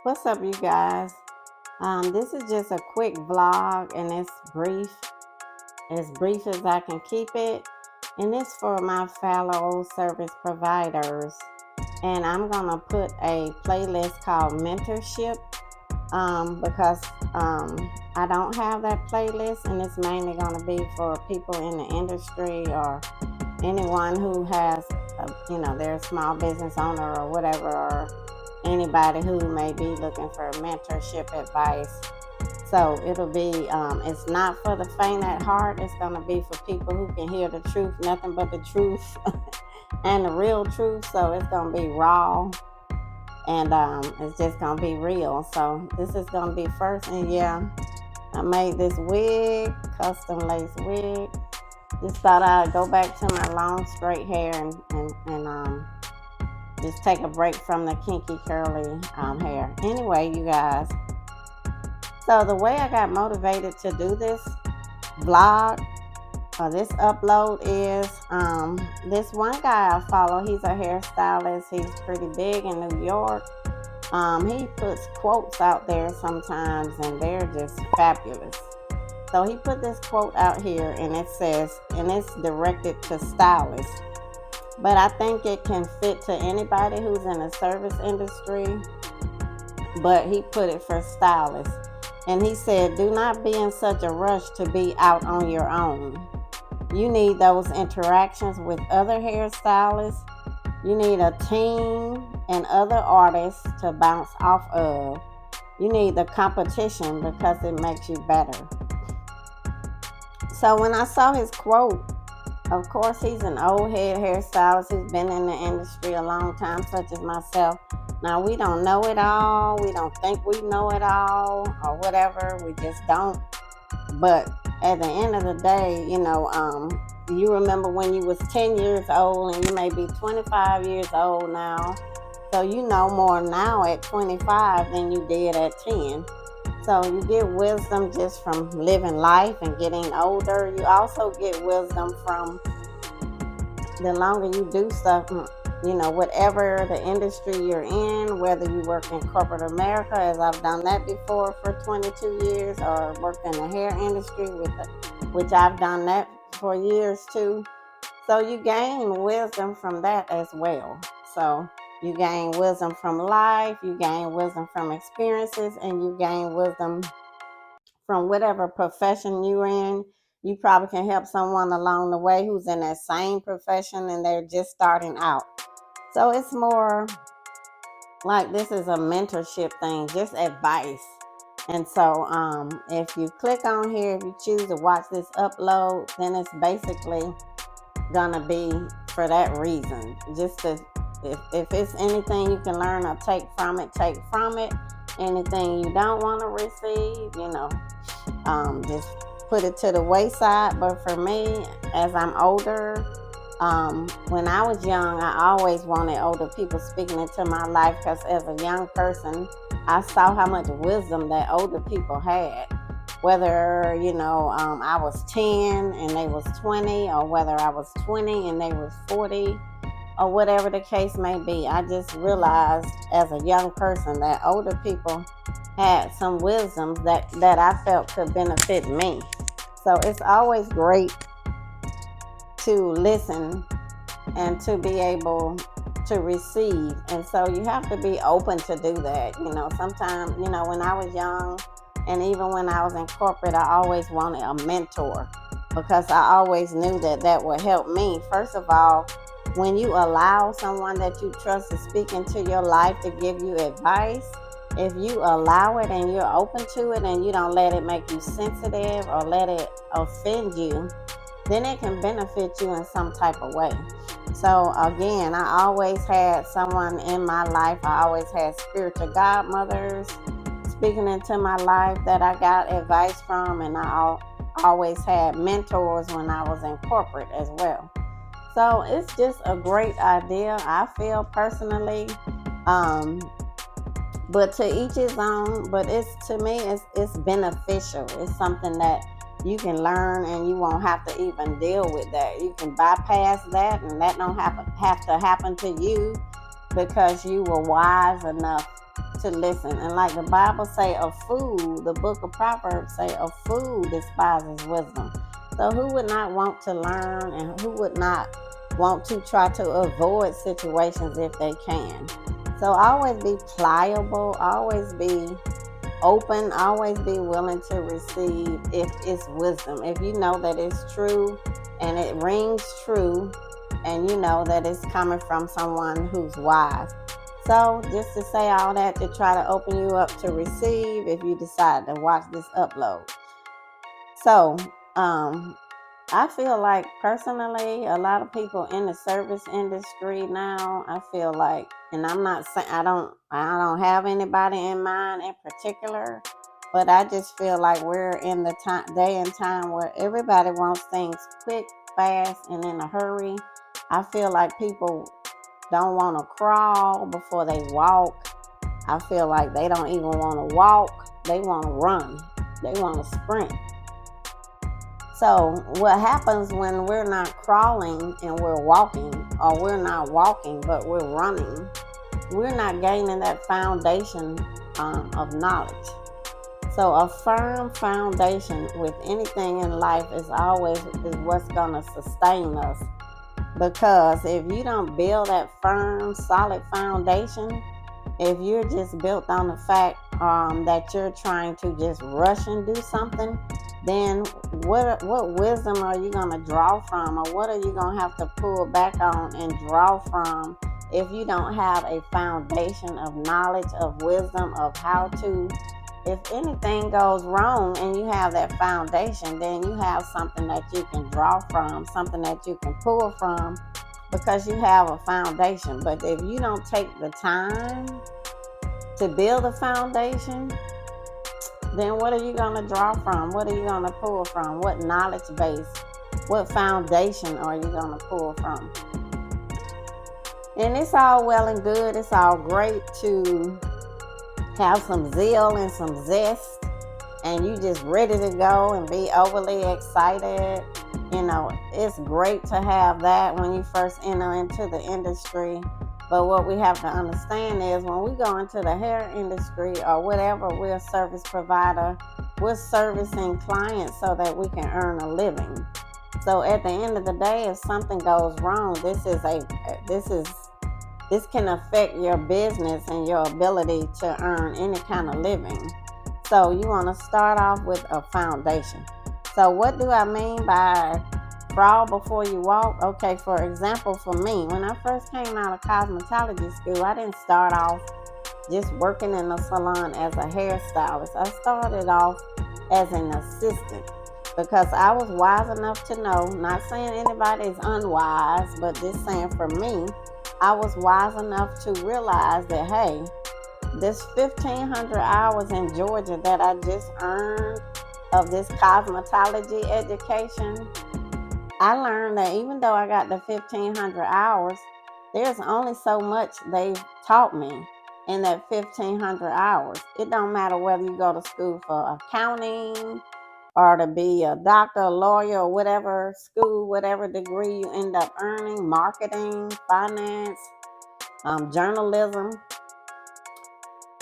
What's up, you guys? This is just a quick vlog, and it's brief, as brief as I can keep it. And it's for my fellow service providers. And I'm gonna put a playlist called Mentorship because I don't have that playlist, and it's mainly gonna be for people in the industry or anyone who has, they're a small business owner or whatever, or anybody who may be looking for mentorship advice. So it'll be, it's not for the faint at heart. It's going to be for people who can hear the truth, nothing but the truth and the real truth. So it's going to be raw, and it's just going to be real. So this is going to be first. And yeah, I made this wig, custom lace wig. Just thought I'd go back to my long straight hair and just take a break from the kinky curly hair. Anyway, you guys, so the way I got motivated to do this vlog or this upload is this one guy I follow. He's a hairstylist. He's pretty big in New York. He puts quotes out there sometimes, and they're just fabulous. So he put this quote out here, and it says, and it's directed to stylists, but I think it can fit to anybody who's in the service industry. But he put it for stylists. And he said, do not be in such a rush to be out on your own. You need those interactions with other hairstylists. You need a team and other artists to bounce off of. You need the competition because it makes you better. So when I saw his quote, of course, he's an old head hairstylist who's been in the industry a long time, such as myself. Now, we don't know it all. We don't think we know it all or whatever. We just don't. But at the end of the day, you remember when you was 10 years old, and you may be 25 years old now. So you know more now at 25 than you did at 10. So you get wisdom just from living life and getting older. You also get wisdom from the longer you do stuff, whatever the industry you're in, whether you work in corporate America, as I've done that before for 22 years, or worked in the hair industry, which I've done that for years too. So you gain wisdom from that as well. So you gain wisdom from life, you gain wisdom from experiences, and you gain wisdom from whatever profession you're in. You probably can help someone along the way who's in that same profession and they're just starting out. So it's more like this is a mentorship thing, just advice. And so if you click on here, if you choose to watch this upload, then it's basically gonna be for that reason. Just to, if it's anything you can learn or take from it, take from it. Anything you don't want to receive, just put it to the wayside. But for me, as I'm older, when I was young, I always wanted older people speaking into my life, because as a young person, I saw how much wisdom that older people had. Whether, I was 10 and they was 20, or whether I was 20 and they was 40, or whatever the case may be. I just realized as a young person that older people had some wisdoms that I felt could benefit me. So it's always great to listen and to be able to receive. And so you have to be open to do that. Sometimes, when I was young, and even when I was in corporate, I always wanted a mentor, because I always knew that would help me. First of all, when you allow someone that you trust to speak into your life to give you advice, if you allow it and you're open to it and you don't let it make you sensitive or let it offend you, then it can benefit you in some type of way. So again, I always had someone in my life. I always had spiritual godmothers speaking into my life that I got advice from, and I always had mentors when I was in corporate as well. So it's just a great idea, I feel personally. But to each his own. But to me, it's beneficial. It's something that you can learn, and you won't have to even deal with that. You can bypass that, and that don't have to happen to you, because you were wise enough to listen. And like the Bible say, a fool, the book of Proverbs say, a fool despises wisdom. So who would not want to learn, and who would not want to try to avoid situations if they can? So always be pliable, always be open, always be willing to receive if it's wisdom. If you know that it's true and it rings true, and you know that it's coming from someone who's wise. So just to say all that to try to open you up to receive if you decide to watch this upload. So I feel like personally, a lot of people in the service industry now, I feel like, and I'm not saying I don't have anybody in mind in particular, but I just feel like we're in the day and time where everybody wants things quick, fast, and in a hurry. I feel like people don't want to crawl before they walk. I feel like they don't even want to walk. They want to run. They want to sprint. So what happens when we're not crawling and we're walking, or we're not walking but we're running? We're not gaining that foundation of knowledge. So a firm foundation with anything in life is what's going to sustain us. Because if you don't build that firm, solid foundation, if you're just built on the fact that you're trying to just rush and do something, then what wisdom are you going to draw from, or what are you going to have to pull back on and draw from if you don't have a foundation of knowledge, of wisdom, of how to? If anything goes wrong and you have that foundation, then you have something that you can draw from, something that you can pull from, because you have a foundation. But if you don't take the time to build a foundation, then what are you going to draw from? What are you going to pull from? What knowledge base, what foundation are you going to pull from? And it's all well and good. It's all great to have some zeal and some zest, and you just ready to go and be overly excited. You know, it's great to have that when you first enter into the industry. But what we have to understand is when we go into the hair industry or whatever, we're a service provider. We're servicing clients so that we can earn a living. So at the end of the day, if something goes wrong, this can affect your business and your ability to earn any kind of living. So you want to start off with a foundation. So what do I mean by crawl before you walk? Okay, for example, for me, when I first came out of cosmetology school, I didn't start off just working in a salon as a hairstylist. I started off as an assistant because I was wise enough to know, not saying anybody is unwise, but just saying for me, I was wise enough to realize that, hey, this 1,500 hours in Georgia that I just earned of this cosmetology education, I learned that even though I got the 1,500 hours, there's only so much they've taught me in that 1,500 hours. It don't matter whether you go to school for accounting or to be a doctor, a lawyer, or whatever school, whatever degree you end up earning, marketing, finance, journalism.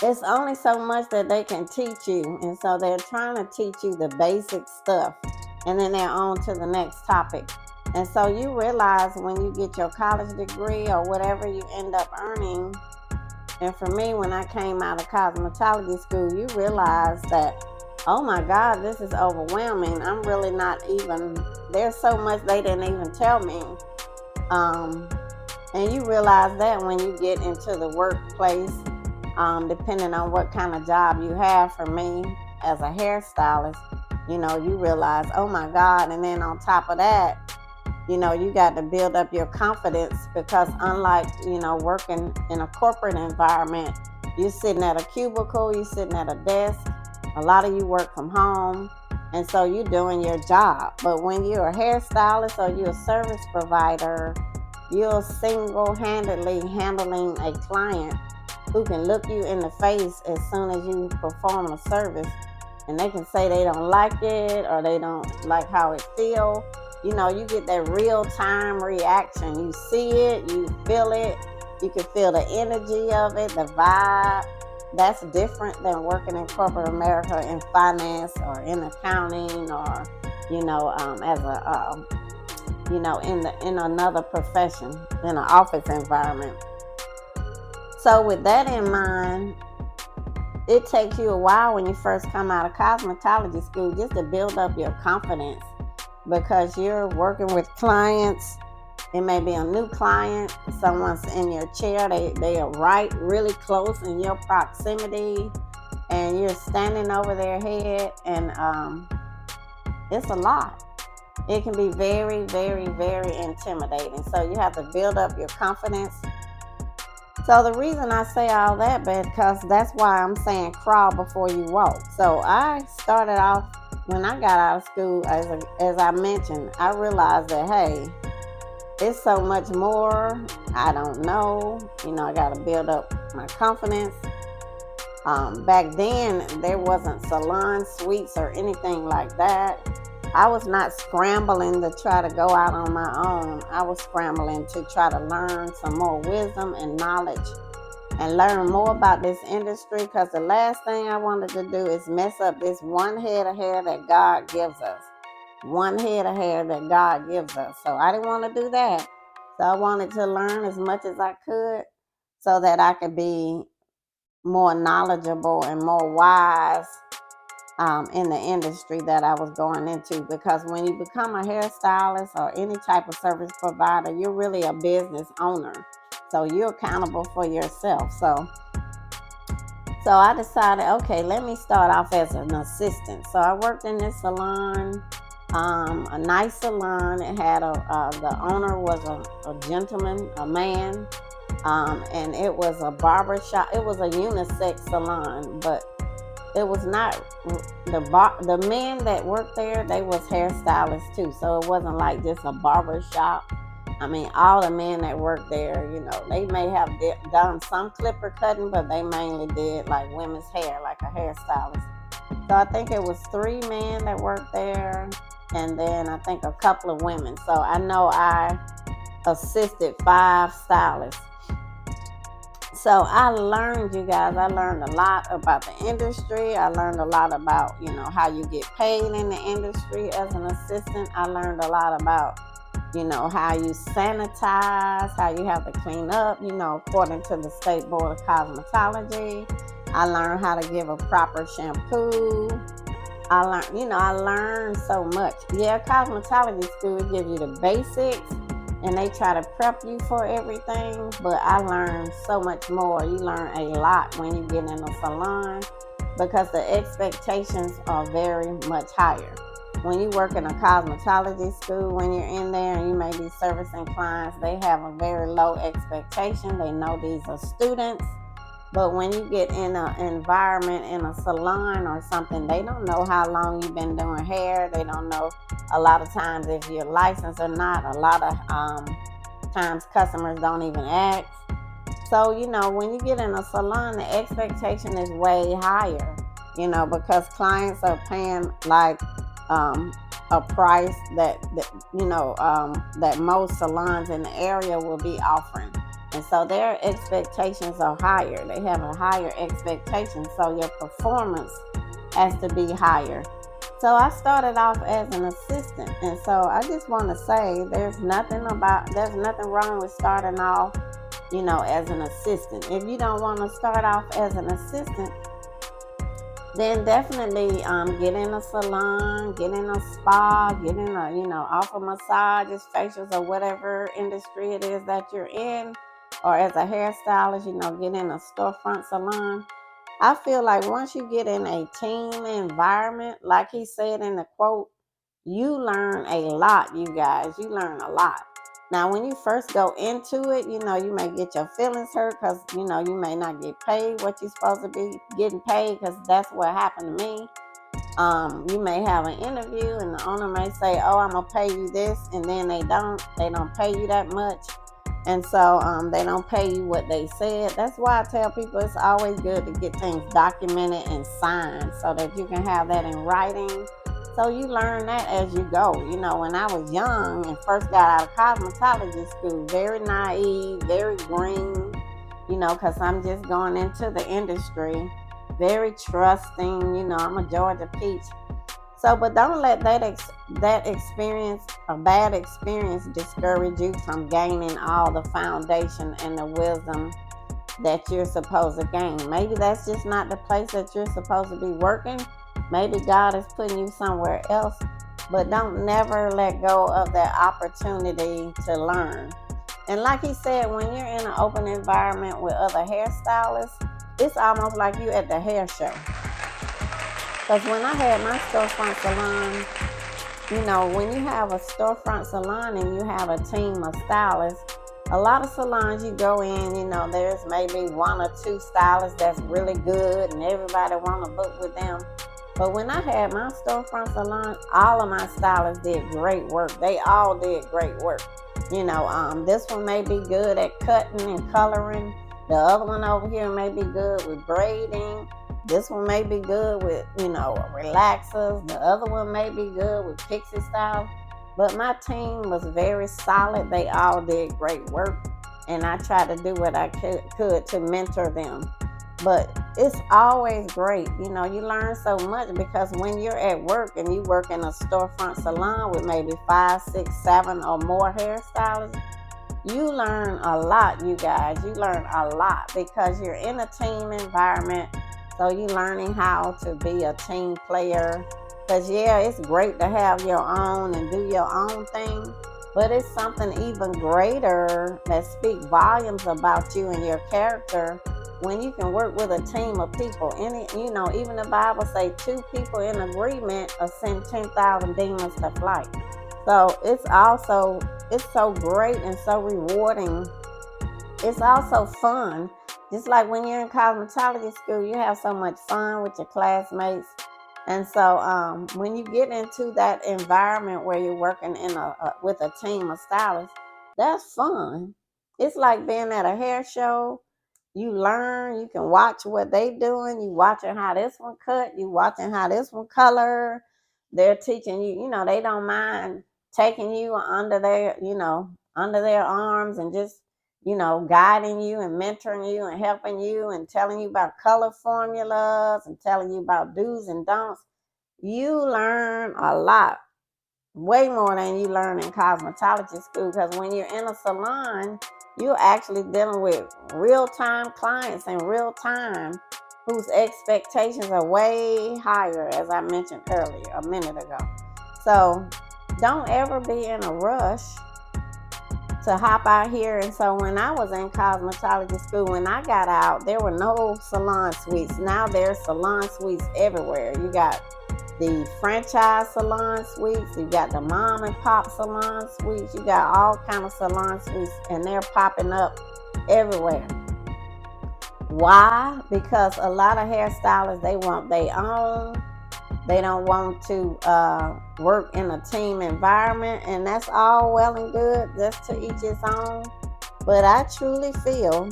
It's only so much that they can teach you. And so they're trying to teach you the basic stuff. And then they're on to the next topic. And so you realize when you get your college degree or whatever you end up earning. And for me, when I came out of cosmetology school, you realize that, oh my God, this is overwhelming. I'm really not even, there's so much they didn't even tell me. And you realize that when you get into the workplace, depending on what kind of job you have. For me, as a hairstylist, you realize, oh my God. And then on top of that, you got to build up your confidence, because unlike, working in a corporate environment, you're sitting at a cubicle, you're sitting at a desk. A lot of you work from home, and so you're doing your job. But when you're a hairstylist or you're a service provider, you're single-handedly handling a client who can look you in the face as soon as you perform a service, and they can say they don't like it or they don't like how it feels. You get that real-time reaction. You see it, you feel it, you can feel the energy of it, the vibe. that's different than working in corporate America in finance or in accounting or, as a, in another profession, in an office environment. So with that in mind, it takes you a while when you first come out of cosmetology school just to build up your confidence, because you're working with clients. It may be a new client, someone's in your chair, they are right really close in your proximity, and you're standing over their head, and it's a lot. It can be very, very, very intimidating. So you have to build up your confidence. So the reason I say all that, because that's why I'm saying crawl before you walk. So I started off, when I got out of school, as I mentioned, I realized that, hey, it's so much more. I don't know. I got to build up my confidence. Back then, there wasn't salon suites or anything like that. I was not scrambling to try to go out on my own. I was scrambling to try to learn some more wisdom and knowledge and learn more about this industry, because the last thing I wanted to do is mess up this one head of hair that God gives us. One head of hair that God gives us. So I didn't want to do that. So I wanted to learn as much as I could so that I could be more knowledgeable and more wise in the industry that I was going into. Because when you become a hairstylist or any type of service provider, you're really a business owner. So you're accountable for yourself. So I decided, okay, let me start off as an assistant. So I worked in this salon, a nice salon. It had the owner was a gentleman, a man, and it was a barber shop. It was a unisex salon, but it was not the men that worked there, they was hairstylists too. So it wasn't like just a barber shop. I mean, all the men that worked there, they may have done some clipper cutting, but they mainly did like women's hair, like a hairstylist. So I think it was 3 men that worked there, and then I think a couple of women. So I know I assisted 5 stylists. So I learned, you guys, I learned a lot about the industry. I learned a lot about, how you get paid in the industry as an assistant. I learned a lot about, how you sanitize, how you have to clean up, according to the State Board of Cosmetology. I learned how to give a proper shampoo. I learned so much. Yeah, cosmetology school gives you the basics, and they try to prep you for everything, but I learned so much more. You learn a lot when you get in a salon, because the expectations are very much higher. When you work in a cosmetology school, when you're in there and you may be servicing clients, they have a very low expectation. They know these are students. But when you get in an environment, in a salon or something, they don't know how long you've been doing hair. They don't know a lot of times if you're licensed or not. A lot of times customers don't even ask. So, when you get in a salon, the expectation is way higher, because clients are paying like a price that most salons in the area will be offering. And so their expectations are higher. They have a higher expectation. So your performance has to be higher. So I started off as an assistant. And so I just want to say there's nothing wrong with starting off, as an assistant. If you don't want to start off as an assistant, then definitely get in a salon, get in a spa, get in offer massages, facials, or whatever industry it is that you're in. Or as a hairstylist, get in a storefront salon. I feel like once you get in a team environment, like he said in the quote, you learn a lot, you guys. You learn a lot. Now, when you first go into it, you may get your feelings hurt because, you may not get paid what you're supposed to be getting paid, because that's what happened to me. You may have an interview and the owner may say, oh, I'm going to pay you this, and then they don't pay you that much. And so they don't pay you what they said. That's why I tell people it's always good to get things documented and signed so that you can have that in writing. So you learn that as you go. When I was young and first got out of cosmetology school, very naive, very green, because I'm just going into the industry. Very trusting, I'm a Georgia peach. So, but don't let that experience, a bad experience, discourage you from gaining all the foundation and the wisdom that you're supposed to gain. Maybe that's just not the place that you're supposed to be working. Maybe God is putting you somewhere else. But don't never let go of that opportunity to learn. And like he said, when you're in an open environment with other hairstylists, it's almost like you at the hair show. Because when I had my storefront salon, when you have a storefront salon and you have a team of stylists, a lot of salons you go in, there's maybe one or two stylists that's really good and everybody want to book with them. But when I had my storefront salon, all of my stylists did great work. They all did great work. This one may be good at cutting and coloring. The other one over here may be good with braiding. This one may be good with, relaxers. The other one may be good with pixie style. But my team was very solid. They all did great work. And I tried to do what I could to mentor them. But it's always great. You learn so much because when you're at work and you work in a storefront salon with maybe 5, 6, 7 or more hairstylists, you learn a lot, you guys. You learn a lot because you're in a team environment. So you're learning how to be a team player. Because, it's great to have your own and do your own thing. But it's something even greater that speaks volumes about you and your character when you can work with a team of people. Even the Bible say 2 people in agreement will send 10,000 demons to flight. So it's so great and so rewarding. It's also fun. Just like when you're in cosmetology school, you have so much fun with your classmates. And so when you get into that environment where you're working with a team of stylists, that's fun. It's like being at a hair show. You learn, you can watch what they doing. You watching how this one cut. You watching how this one color. They're teaching you, they don't mind taking you under their arms and just, guiding you and mentoring you and helping you and telling you about color formulas and telling you about do's and don'ts. You learn a lot, way more than you learn in cosmetology school, because when you're in a salon, you're actually dealing with real-time clients in real time whose expectations are way higher, as I mentioned earlier, a minute ago. So don't ever be in a rush to hop out here. And so when I was in cosmetology school, when I got out, there were no salon suites. Now there's salon suites everywhere. You got the franchise salon suites, you got the mom and pop salon suites, you got all kind of salon suites, and they're popping up everywhere. Why? Because a lot of hairstylists, they want their own. They don't want to work in a team environment, and that's all well and good. That's to each his own. But I truly feel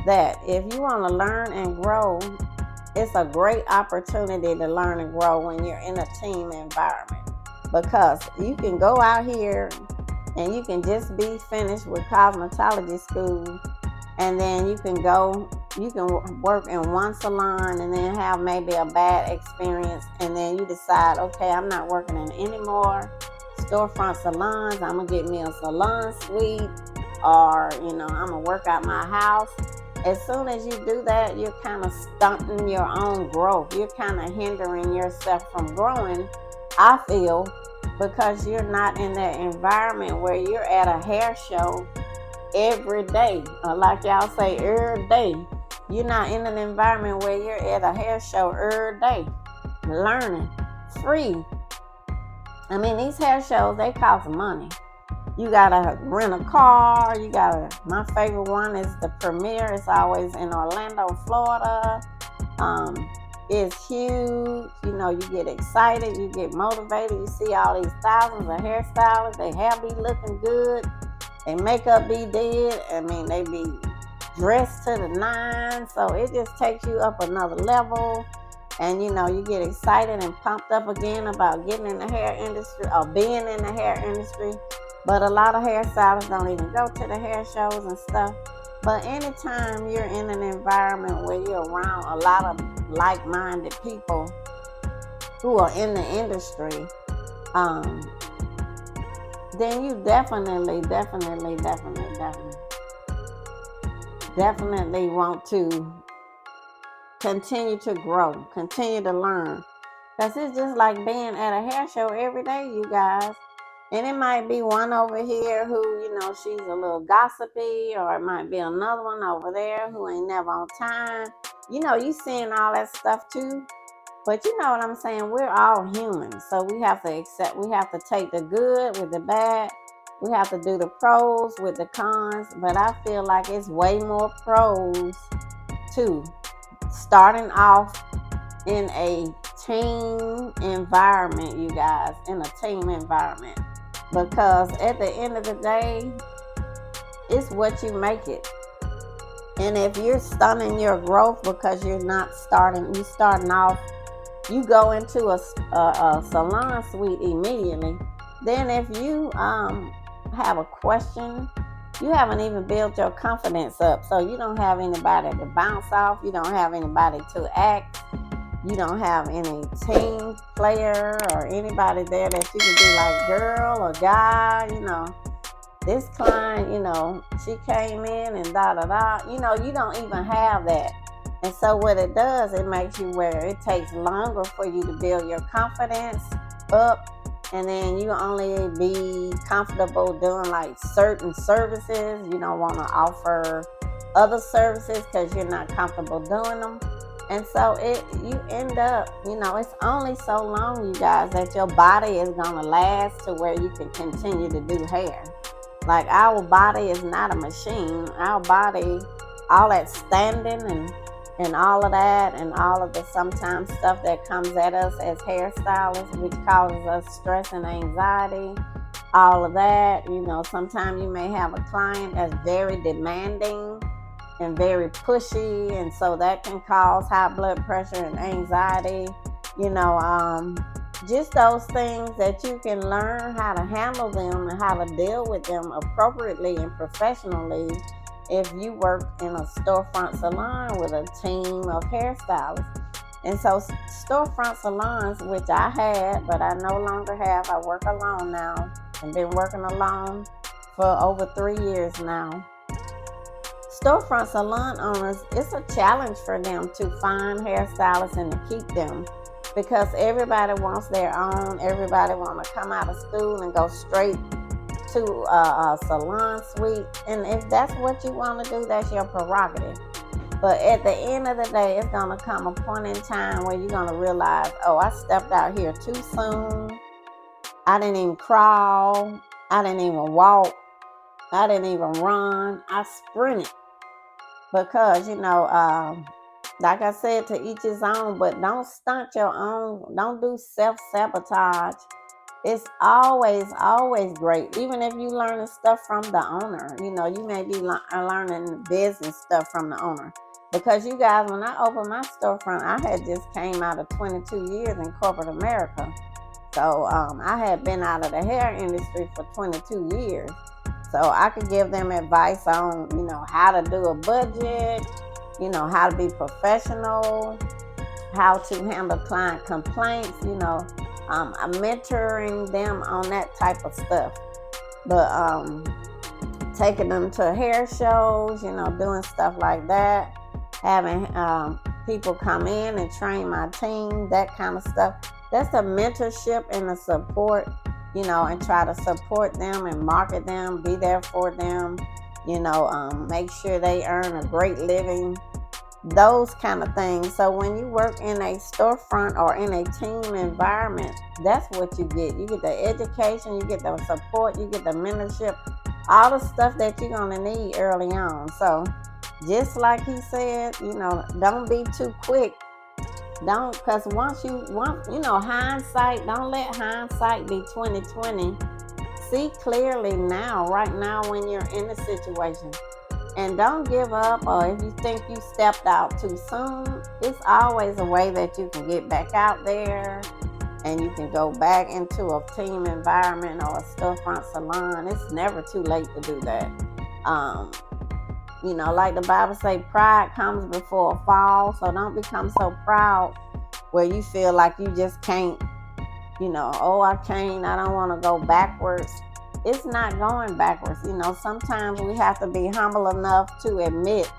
that if you want to learn and grow, it's a great opportunity to learn and grow when you're in a team environment, because you can go out here and you can just be finished with cosmetology school, and then you can work in one salon and then have maybe a bad experience, and then you decide, okay, I'm not working in any more storefront salons. I'm gonna get me a salon suite, or I'm gonna work out my house. As soon as you do that, you're kind of stunting your own growth. You're kind of hindering yourself from growing, I feel, because you're not in that environment where you're at a hair show every day. Like y'all say, every day. You're not in an environment where you're at a hair show every day, learning, free. I mean, these hair shows, they cost money. You gotta rent a car. My favorite one is the Premiere. It's always in Orlando, Florida. It's huge. You get excited, you get motivated. You see all these thousands of hairstylists. They hair be looking good. They makeup be dead. I mean, they be dressed to the nines. So it just takes you up another level. And you get excited and pumped up again about getting in the hair industry or being in the hair industry. But a lot of hairstylists don't even go to the hair shows and stuff But anytime you're in an environment where you're around a lot of like-minded people who are in the industry, um, then you definitely want to continue to grow, continue to learn. Because it's just like being at a hair show every day, you guys. And it might be one over here who, she's a little gossipy, or it might be another one over there who ain't never on time. You seeing all that stuff too. But you know what I'm saying? We're all human. So we have to take the good with the bad. We have to do the pros with the cons. But I feel like it's way more pros too. Starting off in a team environment, you guys, in a team environment. Because at the end of the day, it's what you make it. And if you're stunning your growth because you're starting off, you go into a salon suite immediately. Then if you have a question, you haven't even built your confidence up. So you don't have anybody to bounce off. You don't have anybody to ask. You don't have any team player or anybody there that you can be like, girl or guy, this client, she came in and da-da-da. You don't even have that. And so what it does, it makes you where it takes longer for you to build your confidence up. And then you only be comfortable doing like certain services. You don't want to offer other services because you're not comfortable doing them. And so you end up, it's only so long, you guys, that your body is going to last to where you can continue to do hair. Like, our body is not a machine. Our body, all that standing and all of that, and all of the sometimes stuff that comes at us as hairstylists, which causes us stress and anxiety, all of that. Sometimes you may have a client that's very demanding and very pushy, and so that can cause high blood pressure and anxiety. Just those things that you can learn how to handle them and how to deal with them appropriately and professionally if you work in a storefront salon with a team of hairstylists. And so storefront salons, which I had, but I no longer have, I work alone now, and been working alone for over 3 years now. Storefront salon owners, it's a challenge for them to find hairstylists and to keep them, because everybody wants their own. Everybody want to come out of school and go straight to a salon suite. And if that's what you want to do, that's your prerogative. But at the end of the day, it's going to come a point in time where you're going to realize, oh, I stepped out here too soon. I didn't even crawl. I didn't even walk. I didn't even run. I sprinted. Because, like I said, to each his own, but don't stunt your own. Don't do self-sabotage. It's always great. Even if you learning stuff from the owner, you may be learning business stuff from the owner. Because you guys, when I opened my storefront, I had just came out of 22 years in corporate America. So I had been out of the hair industry for 22 years. So I could give them advice on, how to do a budget, how to be professional, how to handle client complaints, I'm mentoring them on that type of stuff. But taking them to hair shows, doing stuff like that, having people come in and train my team, that kind of stuff. That's a mentorship and a support, and try to support them and market them, be there for them, make sure they earn a great living, those kind of things. So when you work in a storefront or in a team environment, that's what you get. You get the education, you get the support, you get the mentorship, all the stuff that you're going to need early on. So just like he said, don't be too quick. Don't, because hindsight, don't let hindsight be 2020. See clearly now, right now, when you're in the situation. And don't give up, or if you think you stepped out too soon, it's always a way that you can get back out there and you can go back into a team environment or a storefront salon. It's never too late to do that. You know, like the Bible say, pride comes before a fall. So don't become so proud where you feel like you just can't, oh, I can't, I don't want to go backwards. It's not going backwards. Sometimes we have to be humble enough to admit,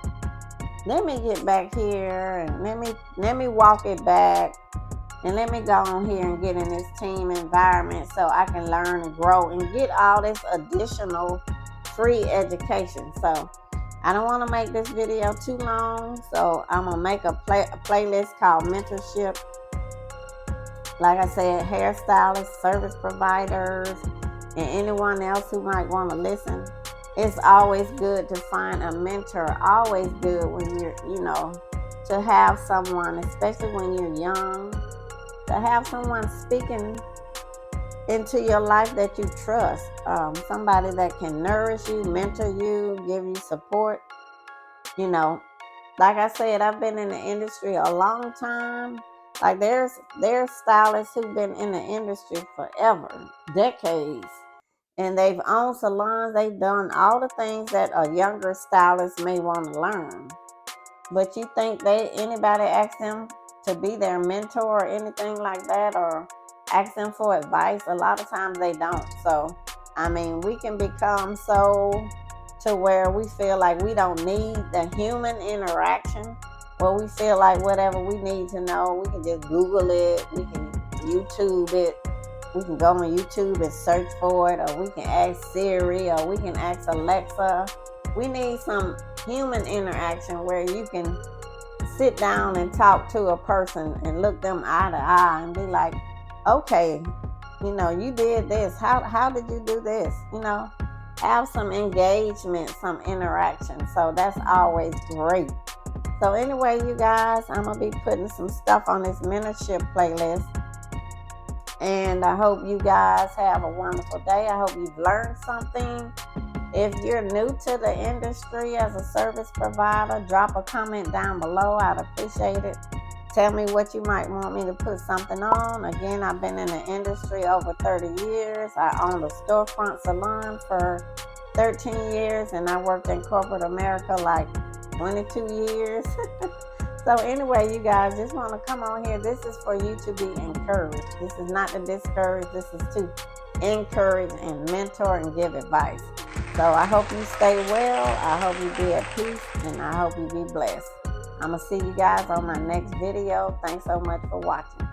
let me get back here and let me walk it back, and let me go on here and get in this team environment so I can learn and grow and get all this additional free education. So I don't want to make this video too long, so I'm going to make a playlist called Mentorship. Like I said, hairstylists, service providers, and anyone else who might want to listen. It's always good to find a mentor. Always good when you're, to have someone, especially when you're young, to have someone speaking into your life that you trust. Somebody that can nourish you, mentor you, give you support. Like I said, I've been in the industry a long time. Like there's stylists who've been in the industry forever, decades. And they've owned salons. They've done all the things that a younger stylist may want to learn. But you think anybody ask them to be their mentor or anything like that, or ask them for advice? A lot of times they don't. So, we can become so to where we feel like we don't need the human interaction, where we feel like whatever we need to know, we can just Google it, we can YouTube it, we can go on YouTube and search for it, or we can ask Siri, or we can ask Alexa. We need some human interaction where you can sit down and talk to a person and look them eye to eye and be like, okay, you did this. How did you do this? Have some engagement, some interaction. So that's always great. So anyway, you guys, I'm going to be putting some stuff on this mentorship playlist. And I hope you guys have a wonderful day. I hope you've learned something. If you're new to the industry as a service provider, drop a comment down below. I'd appreciate it. Tell me what you might want me to put something on. Again, I've been in the industry over 30 years. I owned a storefront salon for 13 years, and I worked in corporate America like 22 years. So anyway, you guys, just want to come on here. This is for you to be encouraged. This is not to discourage. This is to encourage and mentor and give advice. So I hope you stay well. I hope you be at peace, and I hope you be blessed. I'm going to see you guys on my next video. Thanks so much for watching.